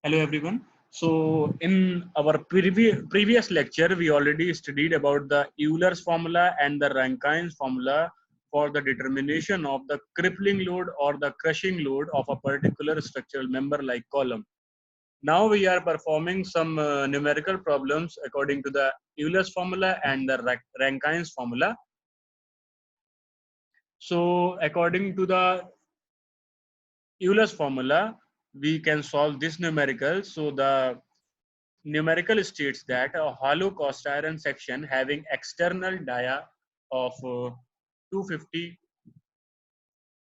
Hello everyone. So in our previous lecture, we already studied about the Euler's formula and the Rankine's formula for the determination of the crippling load or the crushing load of a particular structural member like column. Now we are performing some numerical problems according to the Euler's formula and the Rankine's formula. So according to the Euler's formula, we can solve this numerical. So the numerical states that a hollow cast iron section having external dia of 250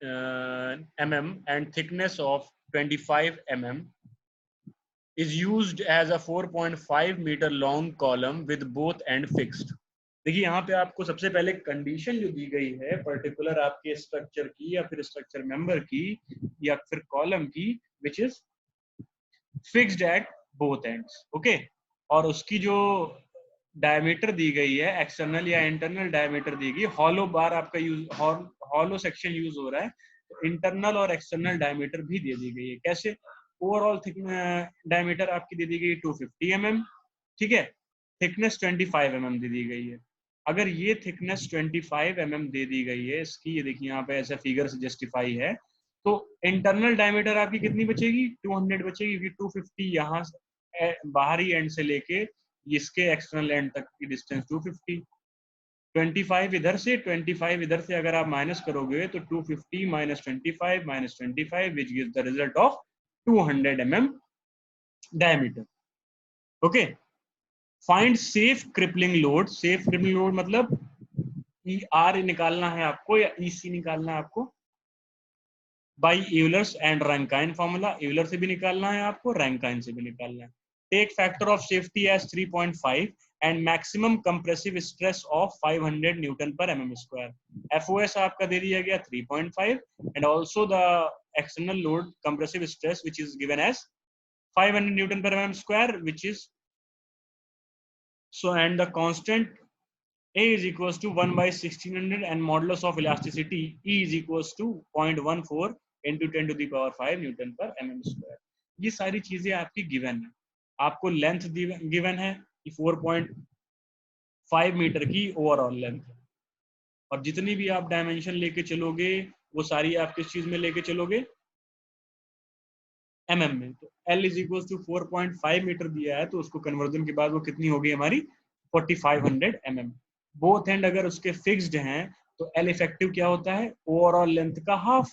mm and thickness of 25 mm is used as a 4.5 meter long column with both end fixed. देखिए यहाँ पे आपको सबसे पहले condition जो दी गई है particular आपके स्ट्रक्चर की या फिर स्ट्रक्चर मेंबर की या फिर कॉलम की which is fixed at both ends okay और उसकी जो डायमीटर दी गई है एक्सटर्नल या इंटरनल डायमीटर दी गई हॉलो बार आपका यूज हॉलो सेक्शन यूज हो रहा है तो इंटरनल और एक्सटर्नल डायमीटर भी दे दी गई है कैसे ओवरऑल डायमीटर आपकी दे दी गई 250 mm ठीक है थिकनेस 25 mm दे दी गई है अगर ये थिकनेस 25 mm दे दी गई है इसकी ये देखिए यहाँ पे ऐसा फिगर से जस्टिफाई है तो इंटरनल डायमीटर आपकी कितनी बचेगी 200 बचेगी क्योंकि 250 यहाँ बाहरी एंड से लेके इसके एक्सटर्नल एंड तक की डिस्टेंस 250 25 इधर से 25 इधर से अगर आप माइनस करोगे तो 250 minus 25 which gives the result of 200 mm diameter okay find safe crippling load safe crippling load मतलब ER निकालना है आपको या EC निकालना है आपको by Euler's and Rankine formula Euler से भी निकालना है आपको रैंकाइन से भी निकालना है take factor of safety as 3.5 and maximum compressive stress of 500 newton per mm square FOS आपका दे दिया गया 3.5 and also the external load compressive stress which is given as 500 newton per mm square which is so and the constant A is equals to 1 by 1600 and modulus of elasticity E is equals to 0.14 into 10 to the power 5 newton per mm square ये सारी चीजें आपकी given है आपको length given है 4.5 metre की overall length और जितनी भी आप डायमेंशन लेके चलोगे वो सारी आप किस चीज में लेके चलोगे mm में तो L is equals to 4.5 metre दिया है तो उसको कन्वर्जन के बाद वो कितनी होगी हमारी 4500 mm बोथ एंड अगर उसके फिक्स्ड हैं तो L इफेक्टिव क्या होता है ओवरऑल लेंथ का हाफ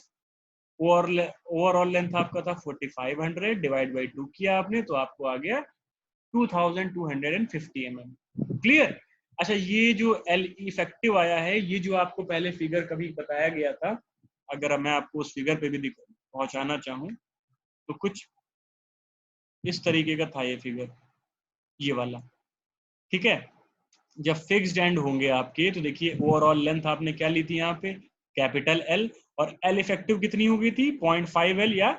ओवरऑल लेंथ आपका था 4500 डिवाइड बाय 2 किया आपने तो आपको आ गया 2250 mm क्लियर अच्छा ये जो L इफेक्टिव आया है ये जो आपको पहले फिगर कभी बताया गया था अगर मैं आपको उस फिगर पे भी पहुंचाना चाहूं तो कुछ इस तरीके का था ये फिगर ये वाला ठीक है जब फिक्स्ड एंड होंगे आपके तो देखिए ओवरऑल लेंथ आपने क्या ली थी यहाँ पे कैपिटल L और L इफेक्टिव कितनी हो गई थी 0.5 L या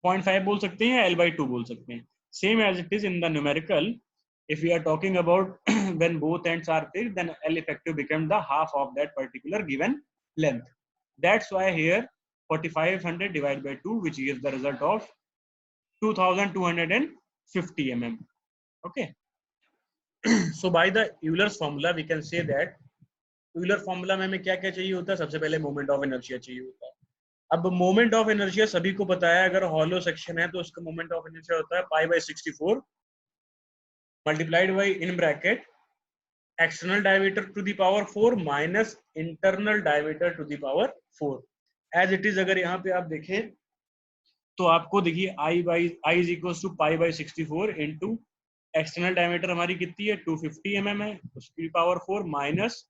0.5 बोल सकते हैं L by 2 बोल सकते हैं same as it is in the numerical if we are talking about when both ends are fixed then L effective becomes the half of that particular given length that's why here 4500 divided by 2 which gives the result of 2250 mm okay so by the Euler's formula we can say that Euler formula में हमें क्या क्या चाहिए होता है सबसे पहले moment of inertia चाहिए होता है अब मोमेंट ऑफ इनर्शिया सभी को पता है अगर हॉलो सेक्शन है तो उसका मोमेंट ऑफ इनर्शिया होता है pi by 64 multiplied by in bracket external diameter to the power 4 minus internal diameter to the power 4 as it is अगर यहाँ पे आप देखें तो आपको देखिए I is equals to pi by 64 into external diameter हमारी कितनी है 250 mm है उसकी पावर 4 माइनस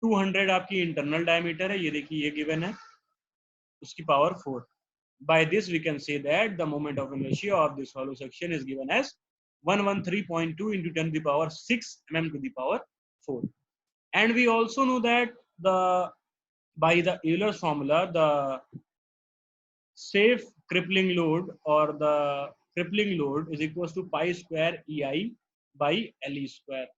200 आपकी इंटरनल डायमीटर है ये देखिए ये गिवन है उसकी power 4 by this we can say that the moment of inertia of this hollow section is given as 113.2 into 10 to the power 6 mm to the power 4 and we also know that the by the Euler's formula the safe crippling load or the crippling load is equals to pi square EI by LE square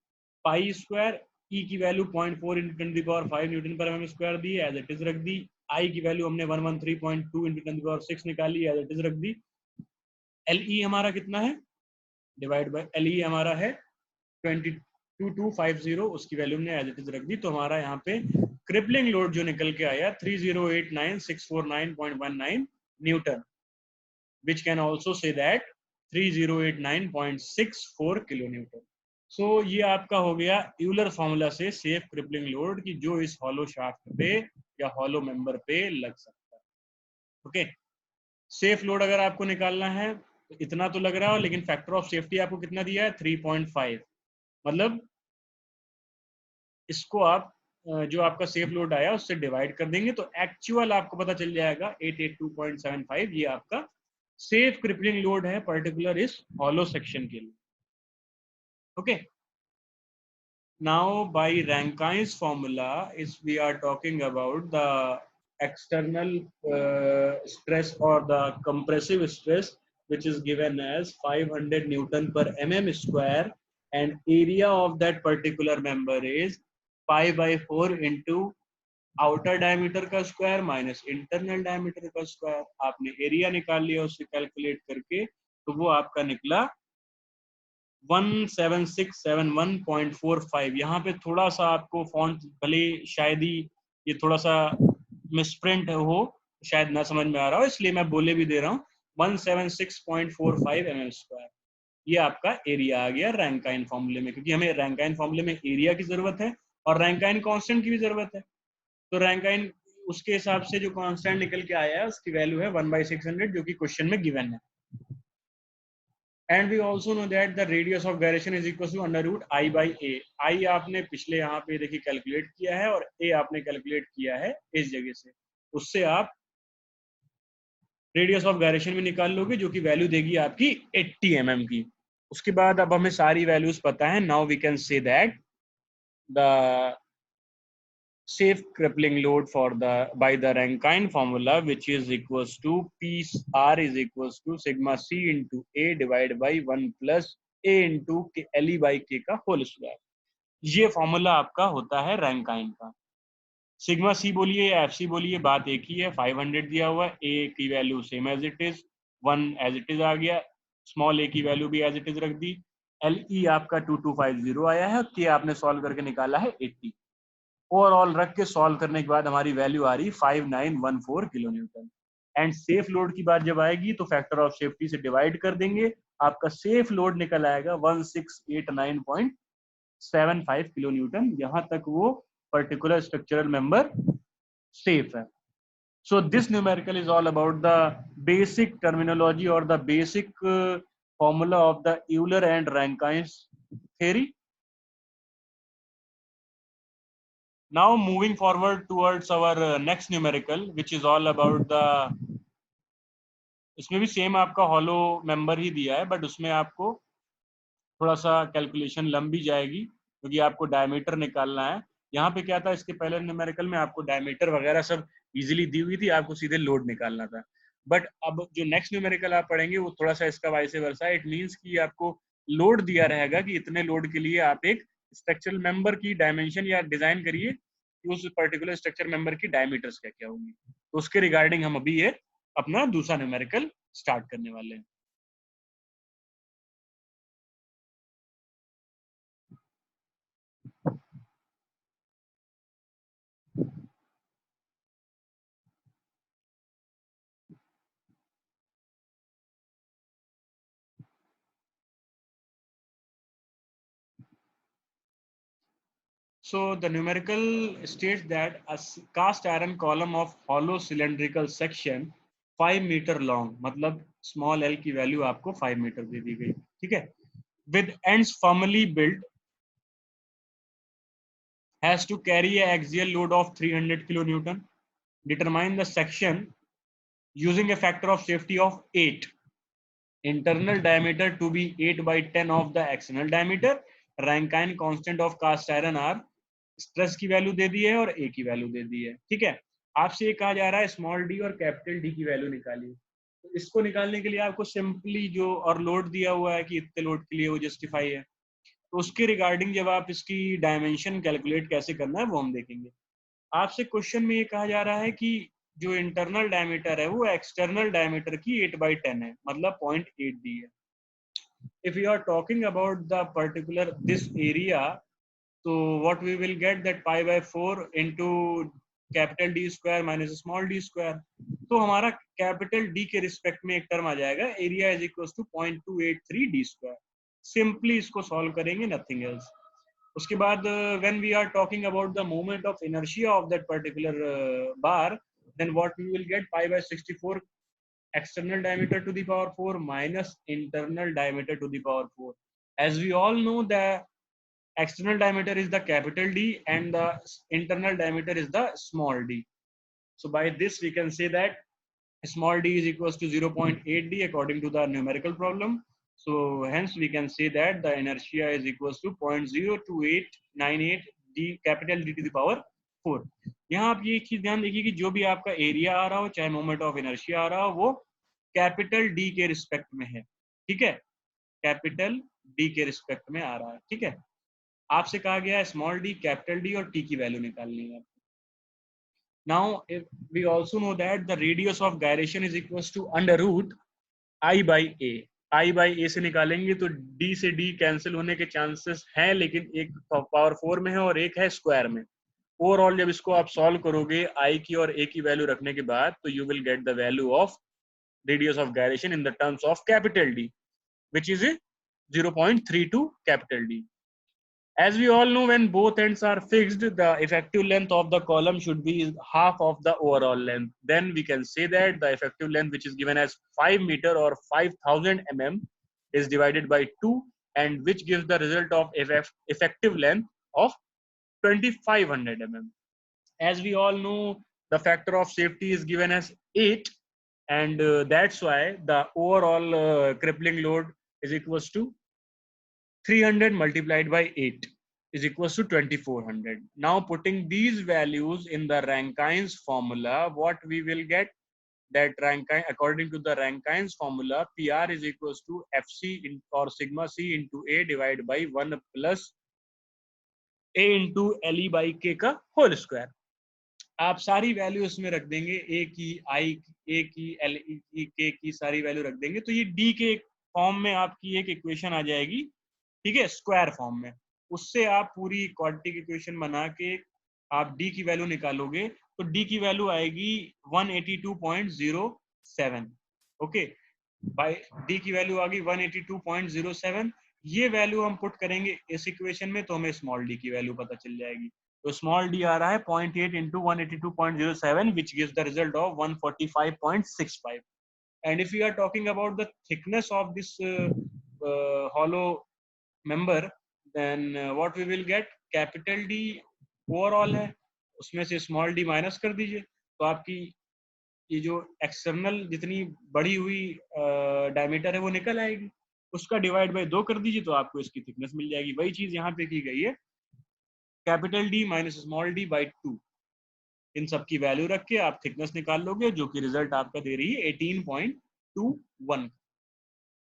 pi square E की value 0.4 into 10 to the power 5 newton per mm square दी as it is रख दी I की value हमने 113.2 into 10 to the power 6 निकाली as it is रख दी LE हमारा कितना है, डिवाइड बाय LE हमारा है 22250, उसकी वैल्यू ने एज इट इज रख दी, तो हमारा यहाँ पे क्रिपलिंग लोड जो निकल के आया 3089649.19 newton, which can also say that 3089.64 kilonewton. So ये आपका हो गया यूलर फॉर्मूला से सेफ क्रिपलिंग लोड की जो इस हॉलो शाफ्ट पे या हॉलो मेंबर पे लग सकता है। ओके, सेफ लोड अगर आपको निकालना है तो इतना तो लग रहा है, लेकिन फैक्टर ऑफ सेफ्टी आपको कितना दिया है 3.5, मतलब इसको आप जो आपका सेफ लोड आया उससे डिवाइड कर देंगे तो एक्चुअल आपको पता चल जाएगा 882.75 ये आपका सेफ क्रिपलिंग लोड है पर्टिकुलर इस हॉलो सेक्शन के लिए। Okay, now by Rankine's formula is we are talking about the external stress or the compressive stress which is given as 500 Newton per mm square and area of that particular member is pi by 4 into outer diameter का square minus internal diameter का square. आपने area निकाल लिया उससे calculate करके, तो वो आपका निकला 17671.45। यहाँ पे थोड़ा सा आपको फॉन्ट भले शायद ही ये थोड़ा सा मिसप्रिंट हो, शायद ना समझ में आ रहा हो, इसलिए मैं बोले भी दे रहा हूँ 176.45 mm स्क्वायर। ये आपका एरिया आ गया रैंकाइन फॉर्मूले में, क्योंकि हमें रैंकाइन फॉर्मूले में एरिया की जरूरत है और रैंकाइन कांस्टेंट की भी जरूरत है। तो रैंकाइन उसके हिसाब से जो कांस्टेंट निकल के आया है उसकी वैल्यू है 1/600 जो कि क्वेश्चन में गिवन है। And we also know that the radius of gyration is equal to under root I by A. I आपने पिछले यहाँ पे देखिए कैलकुलेट किया है और ए आपने कैलकुलेट किया है इस जगह से, उससे आप रेडियस ऑफ गायरेशन भी निकाल लोगे जो कि वैल्यू देगी आपकी 80 mm की। उसके बाद अब हमें सारी वैल्यूज पता है, now we can say that the safe crippling load for the by the Rankine formula, which is equals to P R is equals to sigma C into A divided by 1 plus A into L E by K का whole square. ये formula आपका होता है Rankine का। Sigma C बोलिए या F C बोलिए, बात एक ही है। 500 दिया हुआ है, ए की value same as it is, 1 as it is आ गया, स्मॉल ए की वैल्यू भी एज इट इज रख दी, एल ई आपका 2250 आया है, के आपने सॉल्व करके निकाला है 80। ओवरऑल रख के सॉल्व करने के बाद हमारी वैल्यू आ रही 5914 kilo Newton. And safe load की बात जब आएगी तो फैक्टर ऑफ सेफ्टी से डिवाइड कर देंगे, आपका सेफ लोड निकल आएगा 1689.75 किलो न्यूटन। यहां तक वो पर्टिकुलर स्ट्रक्चरल मेंबर सेफ है। So this numerical is all about the basic terminology और the basic formula of the Euler and Rankine's theory. Now moving forward towards our next numerical, which is all about the, इसमें भी same आपका hollow member ही दिया है, but उसमें आपको थोड़ा सा कैलकुलेशन लंबी जाएगी क्योंकि आपको डायमीटर निकालना है। यहाँ पे क्या था, इसके पहले न्यूमेरिकल में आपको डायमीटर वगैरह सब इजीली दी हुई थी, आपको सीधे लोड निकालना था। बट अब जो नेक्स्ट न्यूमेरिकल आप पढ़ेंगे वो थोड़ा सा इसका वाइस वर्सा है। इट मीन्स कि आपको लोड दिया रहेगा कि इतने लोड के लिए आप एक स्ट्रक्चरल मेंबर की डायमेंशन या डिजाइन करिए कि उस पर्टिकुलर स्ट्रक्चर मेंबर की डायमीटर्स क्या क्या होंगी। तो उसके रिगार्डिंग हम अभी ये अपना दूसरा न्यूमेरिकल स्टार्ट करने वाले हैं। So the numerical states that a cast iron column of hollow cylindrical section 5 meter long, मतलब small l की वैल्यू आपको 5 मीटर दे दी गई, ठीक है, with ends firmly built has to carry a axial load of 300 kilonewton. Determine the section using a factor of safety of 8. Internal diameter to be 8/10 of the external diameter. Rankine constant of cast iron are, stress की value दे दी है और ए की value दे दी है, ठीक है। आपसे ये कहा जा रहा है स्मॉल डी और कैपिटल डी की वैल्यू निकालिए। तो इसको निकालने के लिए आपको सिंपली जो और लोड दिया हुआ है कि इतने लोड के लिए वो जस्टिफाई है, तो उसके रिगार्डिंग जब आप इसकी डायमेंशन कैलकुलेट कैसे करना है वो हम देखेंगे। आपसे क्वेश्चन में ये कहा जा रहा है कि जो इंटरनल डायमीटर है वो एक्सटर्नल डायमीटर की 8/10 है, मतलब 0.8 डी है. If we are talking about the particular this area, so what we will get that pi by 4 into capital D square minus small d square. तो हमारा कैपिटल D के respect में एक term आ जाएगा, area is equal to 0.283 d square. Simply इसको solve करेंगे, nothing else. उसके बाद when we are talking about the moment of inertia of that particular bar, then what we will get, pi by 64 external diameter to the power 4 minus internal diameter to the power 4. As we all know, the external diameter is the capital D and the internal diameter is the small d. So by this we can say that small d is equals to 0.8 d according to the numerical problem. So hence we can say that the inertia is equals to 0.02898 d capital D to the power 4. यहाँ आप ये एक चीज ध्यान देखिए कि जो भी आपका एरिया आ रहा हो, चाहे मोमेंट ऑफ इनर्शिया आ रहा हो, वो कैपिटल डी के रिस्पेक्ट में है. ठीक है, कैपिटल डी के रिस्पेक्ट में आ रहा है. ठीक है, आपसे कहा गया है स्मॉल डी, कैपिटल डी और टी की वैल्यू निकालनी है. Now we also know that the radius of gyration is equals to under root I by a. I by a से निकालेंगे तो d से d कैंसिल होने के चांसेस हैं, लेकिन एक पावर 4 में है और एक है स्क्वायर में. ओवरऑल जब इसको आप सॉल्व करोगे i की और a की वैल्यू रखने के बाद, तो you will get the value of radius of gyration in the terms of capital D, which is 0.32 capital D. As we all know, when both ends are fixed, the effective length of the column should be half of the overall length. Then we can say that the effective length, which is given as 5 meter or 5000 mm, is divided by 2, and which gives the result of effective length of 2500 mm. As we all know, the factor of safety is given as 8, and that's why the overall crippling load is equals to 300 multiplied by 8 is equals to 2400. Now putting these values in the Rankine's formula, what we will get, that Rankine, according to the Rankine's formula, PR is equals to FC or sigma C into A divided by 1 plus A into LE by K का whole square. आप सारी value इसमें रख देंगे, ए की, आई, ए की, L की, के की सारी वैल्यू रख देंगे, तो ये डी के फॉर्म में आपकी एक इक्वेशन आ जाएगी. ठीक है, स्क्वायर फॉर्म में. उससे आप पूरी क्वाड्रेटिक इक्वेशन बना के आप डी की वैल्यू निकालोगे, तो डी की वैल्यू आएगी 182.07. ओके, बाय डी की वैल्यू आ गई 182.07. ये वैल्यू हम पुट करेंगे इस इक्वेशन में, तो हमें स्मॉल डी की वैल्यू पता चल जाएगी. तो स्मॉल डी आ रहा है 0.8 into 182.07, which gives the result of 145.65. And if we are talking about the thickness of this hollow member, then what we will get, capital D overall है, उसमें से स्मॉल डी माइनस कर दीजिए, तो आपकी ये जो एक्सटर्नल जितनी बड़ी हुई डायमीटर है वो निकल आएगी. उसका डिवाइड बाय 2 कर दीजिए, तो आपको इसकी थिकनेस मिल जाएगी. वही चीज यहाँ पे की गई है, capital D minus small D by 2. इन सब की वैल्यू रख के आप थिकनेस निकाल लोगे, जो कि रिजल्ट आपका दे रही है 18.21.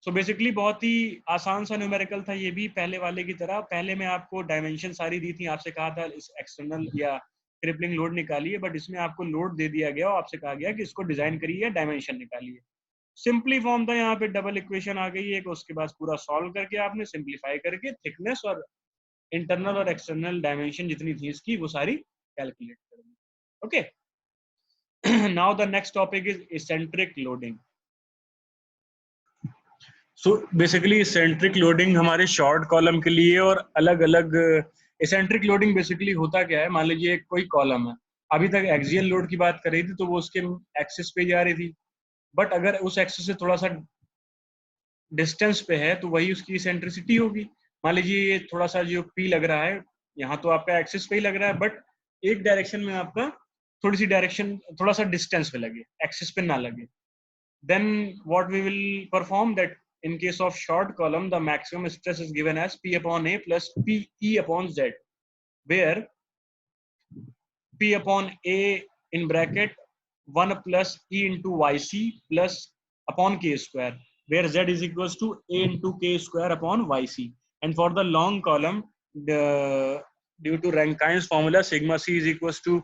सो बेसिकली बहुत ही आसान सा न्यूमेरिकल था ये भी, पहले वाले की तरह. पहले में आपको डायमेंशन सारी दी थी, आपसे कहा था इस एक्सटर्नल या क्रिपलिंग लोड निकालिए, बट इसमें आपको लोड दे दिया गया और आपसे कहा गया कि इसको डिजाइन करिए या डायमेंशन निकालिए. सिंपली फॉर्म था, यहाँ पे डबल इक्वेशन आ गई है, उसके बाद पूरा सॉल्व करके आपने सिंप्लीफाई करके थिकनेस और इंटरनल और एक्सटर्नल डायमेंशन जितनी थी इसकी वो सारी कैलकुलेट कर दी. Okay, now the next topic is eccentric loading. So basically eccentric loading हमारे शॉर्ट कॉलम के लिए और अलग अलग. इसेंट्रिक लोडिंग बेसिकली होता क्या है, मान लीजिए कोई कॉलम है, अभी तक एक्सियल लोड की बात कर रही थी तो वो उसके एक्सिस पे जा रही थी, बट अगर उस एक्सिस से थोड़ा सा डिस्टेंस पे है तो वही उसकी इसेंट्रिसिटी होगी. मान लीजिए ये थोड़ा सा जो पी लग रहा है, यहाँ तो आपका एक्सिस पे ही लग रहा है, बट एक डायरेक्शन में आपका थोड़ी सी डायरेक्शन थोड़ा सा डिस्टेंस पे लगे, एक्सिस पे ना लगे. Then what we will perform that in case of short column the maximum stress is given as P upon A plus PE upon Z, where P upon A in bracket 1 plus E into YC plus upon K square, where Z is equals to A into K square upon YC. And for the long column, due to Rankine's formula, sigma C is equals to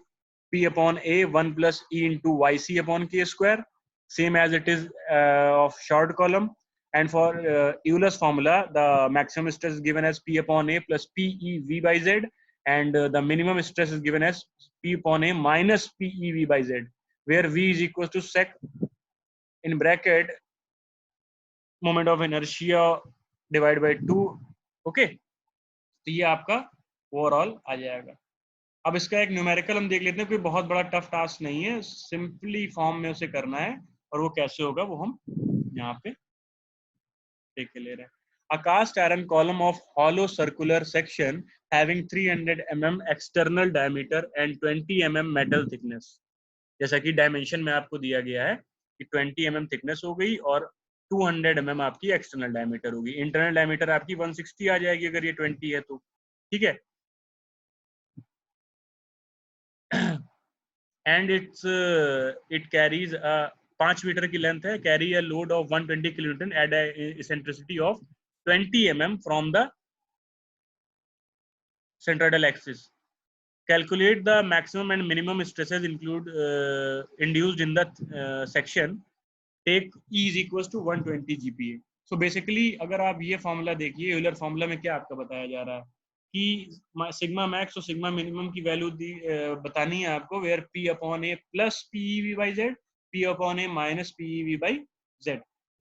P upon A 1 plus E into YC upon K square, same as it is of short column. And for Euler's formula, the maximum stress is given as P upon A plus PE V by Z, and the minimum stress is given as P upon A minus PE V by Z, where V is equal to sec in bracket moment of inertia divided by 2. Okay, तो ये आपका overall आ जाएगा. अब इसका एक numerical हम देख लेते हैं, कोई बहुत बड़ा टफ टास्क नहीं है, सिंपली फॉर्म में उसे करना है, और वो कैसे होगा वो हम यहाँ पे देख के ले रहे हैं. A cast iron column of hollow circular section having 300 mm external diameter and 20 mm metal thickness. जैसा कि डायमेंशन में आपको दिया गया है कि 20 mm थिकनेस हो गई और 200 mm आपकी एक्सटर्नल डायमीटर होगी. इंटरनल डायमीटर आपकी 160 आ जाएगी अगर ये 20 है तो. ठीक है. एंड इट कैरीज 5 मीटर की लेंथ है, carry a load of 120 kilonewton at eccentricity of 20 mm from the centroidal axis. Calculate the maximum and minimum stresses induced in the section. Take E is equals to 120 GPa. So basically अगर आप ये formula देखिए, Euler formula में क्या आपका बताया जा रहा है कि सिग्मा मैक्स और सिग्मा मिनिमम की वैल्यू बतानी है आपको, where P upon A plus PEV by Z, P upon A minus PEV by Z.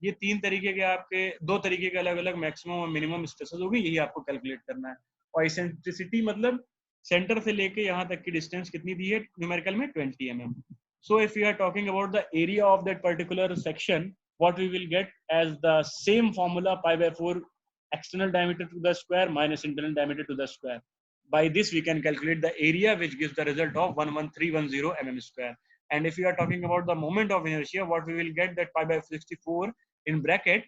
ये तीन तरीके के आपके, दो तरीके के अलग अलग मैक्सिमम और मिनिमम स्ट्रेसेस होगी, यही आपको कैलकुलेट करना है. और इसेंट्रिसिटी मतलब सेंटर से लेके यहाँ तक की डिस्टेंस कितनी दी है न्यूमेरिकल में 20 mm. So if we are talking about the area of that particular section, what we will get as the same formula, pi by 4 external diameter to the square minus internal diameter to the square. By this we can calculate the area, which gives the result of 11310 mm square. And if we are talking about the moment of inertia, what we will get that pi by 64 in bracket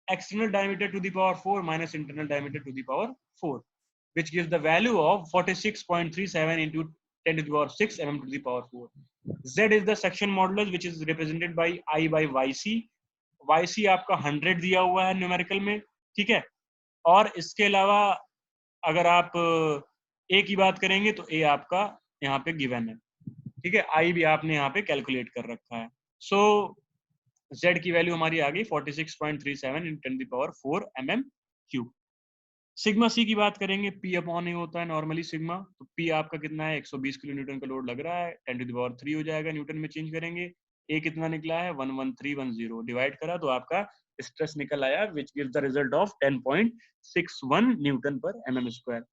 external diameter to the power 4 minus internal diameter to the power 4, which gives the value of 46.37 into 10 to the power 6 mm to the power 4. Z is the section modulus, which is represented by I by YC. YC आपका 100 दिया हुआ है numerical में. ठीक है. और इसके अलावा अगर आप A की बात करेंगे तो A आपका यहाँ पे गिवन है. ठीक है. I भी आपने यहाँ पे कैलकुलेट कर रखा है. So Z की वैल्यू हमारी आ गई 46.37 in 10 to the power 4 mm cube. Sigma C की बात करेंगे, P अपॉन A होता है नॉर्मली सिग्मा, तो P आपका कितना है 120 किलो न्यूटन का लोड लग रहा है, 10 टू द पावर 3 हो जाएगा, न्यूटन में चेंज करेंगे. A कितना निकला है 11310, डिवाइड करा तो आपका स्ट्रेस निकल आया, which gives the result of 10.61 Newton per mm square.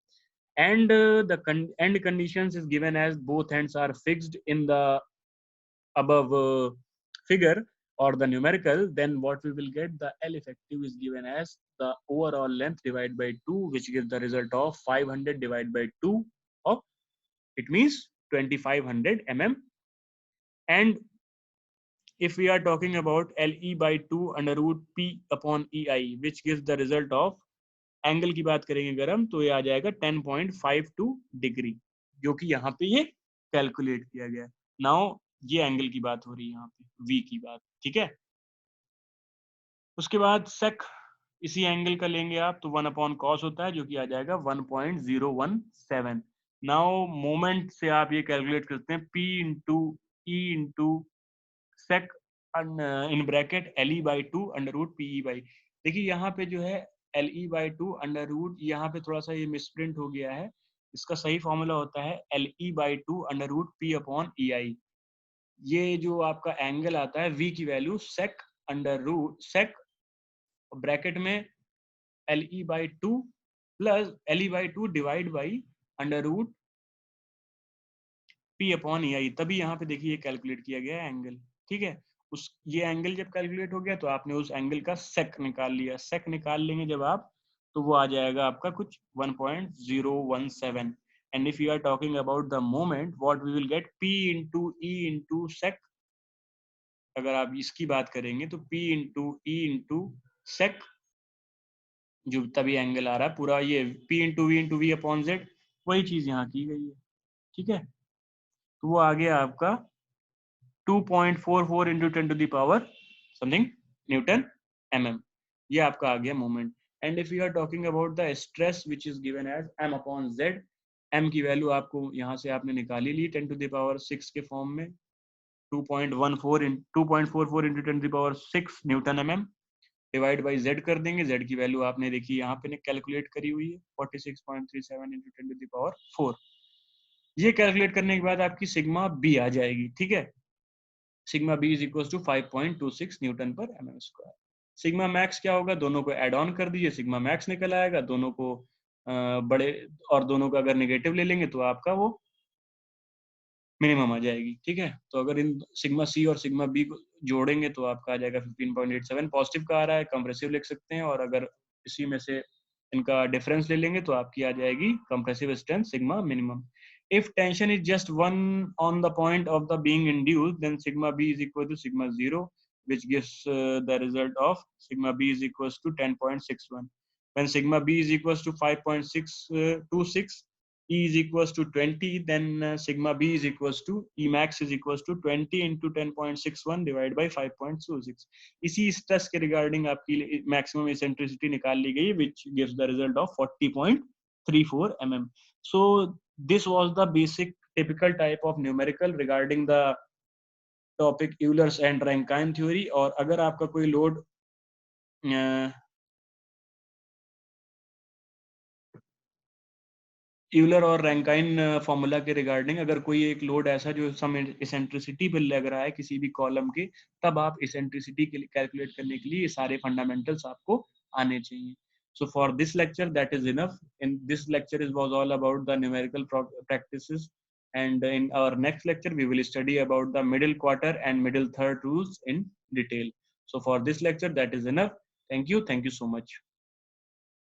And the end conditions is given as both ends are fixed in the above figure or the numerical. Then what we will get, the L effective is given as the overall length divided by 2, which gives the result of 500 divided by 2 of, it means 2500 mm. And if we are talking about LE by 2 under root P upon EI, which gives the result of, angle की बात करेंगे अगर हम तो ये आ जाएगा 10.52 degree, जो कि यहाँ पे ये कैलकुलेट किया गया. नाउ ये एंगल की बात हो रही है यहाँ पे, V की बात. ठीक है. उसके बाद सेक इसी एंगल का लेंगे आप तो 1 अपॉन कॉस होता है, जो कि आ जाएगा 1.017. नाउ मोमेंट से आप ये कैलकुलेट करते हैं P into E into sec in bracket LE by 2 under root PE by. देखिए यहाँ पे जो है LE बाई 2 अंडर रूट, यहाँ पे थोड़ा सा ये मिसप्रिंट हो गया है. इसका सही फॉर्मूला होता है LE by 2 under root P upon EI. ये जो आपका एंगल आता है V की value sec under root sec bracket में LE by 2 plus LE by 2 divide by under root P upon EI. तभी यहाँ पे देखिए कैलकुलेट किया गया है एंगल. ठीक है. उस ये एंगल जब कैलकुलेट हो गया तो आपने उस एंगल का सेक निकाल लिया. सेक निकाल लेंगे जब आप तो वो आ जाएगा आपका कुछ 1.017. And if you are talking about the moment, what we will get P into E into sec. अगर आप इसकी बात करेंगे तो P into E into sec, जो तभी एंगल आ रहा है पूरा, ये P into V upon Z, वही चीज यहाँ की गई है. ठीक है. तो वो आ गया आपका 2.44 into 10 to the power something Newton mm. ये आपका आ गया moment. And if you are talking about the stress, which is given as m upon z, m की वैल्यू आपको यहाँ से आपने निकाली ली 10⁶ के फॉर्म में 2.44 into 10⁶ Newton mm divide by z कर देंगे। z की वैल्यू आपने देखी यहाँ पे कैलकुलेट करी हुई है 46.37 इंटू 10⁴। ये कैलकुलेट करने के बाद आपकी सिग्मा b आ जाएगी, ठीक है। Sigma b is equal to 5.26 newton per mm square. Sigma max क्या होगा, दोनों को ऐड ऑन कर दीजिए, सिग्मा मैक्स निकल आएगा। दोनों को बड़े और दोनों का अगर नेगेटिव ले लेंगे तो आपका वो मिनिमम आ जाएगी, ठीक है। तो अगर इन सिग्मा सी और सिग्मा बी को जोड़ेंगे तो आपका आ जाएगा 15.87। पॉजिटिव का आ रहा है, कंप्रेसिव लिख सकते हैं, और अगर इसी में से इनका डिफरेंस ले लेंगे तो आपकी आ जाएगी compressive strength sigma minimum. If tension is just one on the point of the being induced, then sigma b is equal to sigma 0, which gives the result of sigma b is equals to 10.61. When sigma b is equals to 5.626, E is equals to 20, then sigma b is equals to E max is equals to 20 into 10.61 divided by 5.26. इसी stress के regarding आपकी maximum eccentricity निकाल ली गई, which gives the result of 40.34 mm. So this was the basic typical type of numerical regarding the topic Euler's and Rankine theory. और अगर आपका कोई load Euler और रैंकाइन फॉर्मूला के रिगार्डिंग अगर कोई एक लोड ऐसा जो सम इसेंट्रिसिटी पे लग रहा है किसी भी कॉलम के, तब आप इसेंट्रिसिटी के लिए कैलकुलेट करने के लिए ये सारे फंडामेंटल्स आपको आने चाहिए। So for this lecture that is enough. In this lecture was all about the numerical practices, and in our next lecture we will study about the middle quarter and middle third rules in detail. So for this lecture that is enough. Thank you so much.